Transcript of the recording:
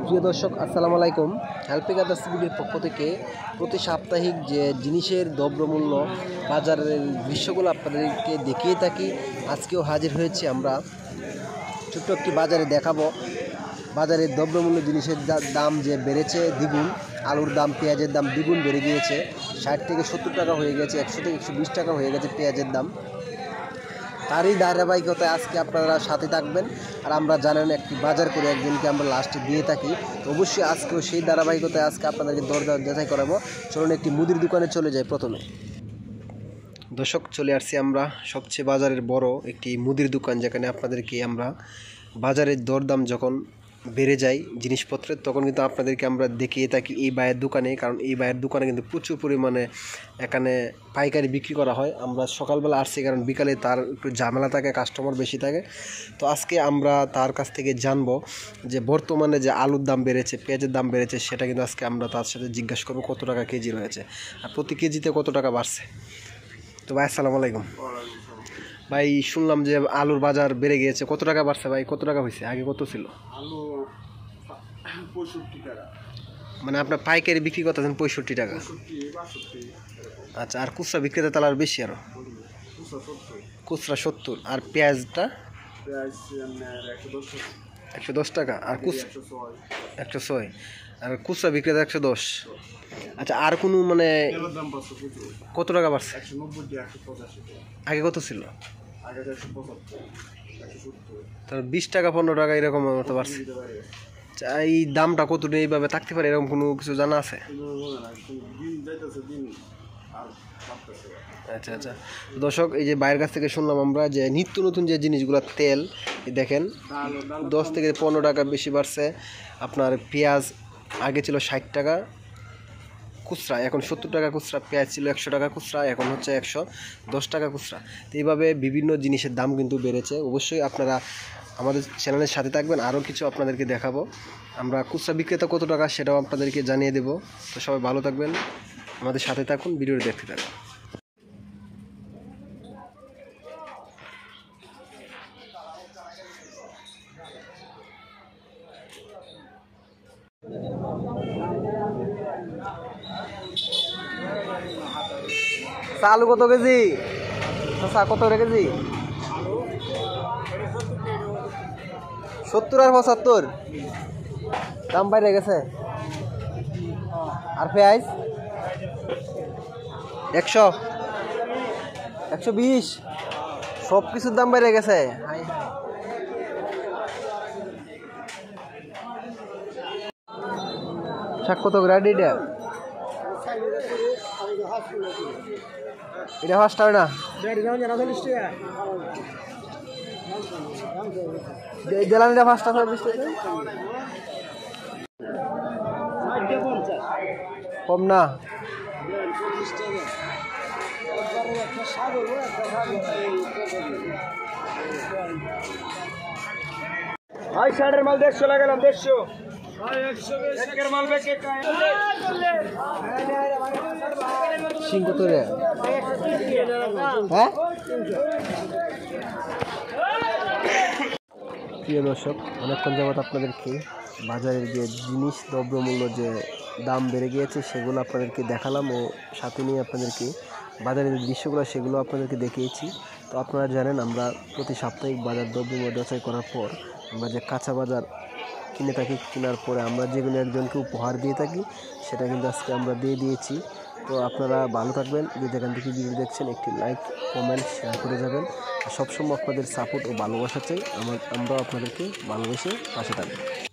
প্রিয় দর্শক আসসালামু আলাইকুম। হেল্পিং আদার্স টিভির পক্ষ থেকে প্রতি সাপ্তাহিক যে জিনিসের দ্রব্যমূল্য বাজারের দৃশ্যগুলো আপনাদেরকে দেখিয়ে থাকি। আজকেও হাজির হয়েছি আমরা ছোট্ট একটি বাজারে দেখাবো বাজারের দ্রব্যমূল্য জিনিসের দাম যে বেড়েছে দ্বিগুণ। আলুর দাম পেঁয়াজের দাম দ্বিগুণ বেড়ে গিয়েছে, 60 থেকে 70 টাকা হয়ে গেছে, 100 থেকে 120 টাকা হয়ে গেছে পেঁয়াজের দাম। তারই ধারাবাহিকতায় আজকে আপনারা সাথে থাকবেন। আর আমরা জানেন একটি বাজার করে একজনকে আমরা লাস্টে দিয়ে থাকি, তো অবশ্যই আজকেও সেই ধারাবাহিকতায় আজকে আপনাদেরকে দরদাম যাচাই করাবো। চলুন একটি মুদির দোকানে চলে যাই। প্রথমে দর্শক চলে আসছি আমরা সবচেয়ে বাজারের বড় একটি মুদির দোকান, যেখানে আপনাদেরকে আমরা বাজারের দরদাম যখন বেড়ে যায় জিনিসপত্রের তখন কিন্তু আপনাদেরকে আমরা দেখিয়ে থাকি এই ভাইয়ের দোকানে। কারণ এই ভাইয়ের দোকানে কিন্তু প্রচুর পরিমাণে এখানে পাইকারি বিক্রি করা হয়। আমরা সকালবেলা আসছি কারণ বিকালে তার একটু ঝামেলা থাকে, কাস্টমার বেশি থাকে। তো আজকে আমরা তার কাছ থেকে জানবো যে বর্তমানে যে আলুর দাম বেড়েছে, পেঁয়াজের দাম বেড়েছে, সেটা কিন্তু আজকে আমরা তার সাথে জিজ্ঞাসা করবো কত টাকা কেজি রয়েছে আর প্রতি কেজিতে কত টাকা বাড়ছে। তো ভাই আসসালামু আলাইকুম। ভাই শুনলাম যে আলুর বাজার বেড়ে গিয়েছে, কত টাকা বাড়ছে ভাই? কত টাকা হয়েছে? আগে কত ছিল? আলু 65 টাকা। মানে আপনার পাইকারি বিক্রি করতেছেন 65 টাকা? আচ্ছা, আর খুচরা বিক্রেতা তাহলে আর বেশি, আরও খুচরা 70। আর পেঁয়াজটা 110 টাকা আর 106 আর খুচরা বিক্রেতা 110। আচ্ছা, আর কোনো মানে কত টাকা বাড়ছে? আগে কত ছিল? তাহলে 20 টাকা 15 টাকা এরকম মতো বাড়ছে। এই দামটা কত এইভাবে থাকতে পারে, এরকম কোনো কিছু জানা আছে? আচ্ছা আচ্ছা দর্শক, এই যে বাইরের কাছ থেকে শুনলাম আমরা যে নিত্য নতুন যে জিনিসগুলো তেল দেখেন 10 থেকে 15 টাকা বেশি বাড়ছে। আপনার পেঁয়াজ আগে ছিল 60 টাকা খুচরা, এখন 70 টাকা খুচরা। পেঁয়াজ ছিল 100 টাকা খুচরা, এখন হচ্ছে 110 টাকা খুচরা। তো এইভাবে বিভিন্ন জিনিসের দাম কিন্তু বেড়েছে। অবশ্যই আপনারা আমাদের চ্যানেলের সাথে থাকবেন, আরও কিছু আপনাদেরকে দেখাবো। আমরা খুচরা বিক্রেতা কত টাকা সেটাও আপনাদেরকে জানিয়ে দেব। তো সবাই ভালো থাকবেন, আমাদের সাথে থাকুন, ভিডিওটি দেখতে থাকুন। আলু কত কেজি? কত কেজি? 70 আর 75 দাম বাইরে গেছে। আর পেঁয়াজ 100 120, সব কিছুর দাম বেড়ে গেছে। শাক কত গ্রাড? এটা ফার্স্ট হয় না, জ্বালানিটা ফার্স্ট আছে 20 টাকা কম না। ভাই শার্টের মাল 150 লাগালাম, 150 মাল বেচে সিং কত রে? হ্যাঁ প্রিয় দর্শক, অনেকক্ষণ যাবত আপনাদেরকে বাজারের যে জিনিস দ্রব্যমূল্য যে দাম বেড়ে গিয়েছে সেগুলো আপনাদেরকে দেখালাম, ও সাথে নিয়ে আপনাদেরকে বাজারের যে দৃশ্যগুলো সেগুলো আপনাদেরকে দেখিয়েছি। তো আপনারা জানেন আমরা প্রতি সাপ্তাহিক বাজার দ্রব্যমূল্য যাচাই করার পর আমরা যে কাঁচা বাজার কিনে থাকি, কেনার পরে আমরা যেগুলো একজনকে উপহার দিয়ে থাকি সেটা কিন্তু আজকে আমরা দিয়ে দিয়েছি। তো আপনারা ভালো থাকবেন, যে যেখান থেকে ভিডিও দেখছেন একটি লাইক কমেন্ট শেয়ার করে যাবেন। সবসময় আপনাদের সাপোর্ট ও ভালোবাসা চাই, আমরাও আপনাদেরকে ভালোবেসে পাশে থাকবেন।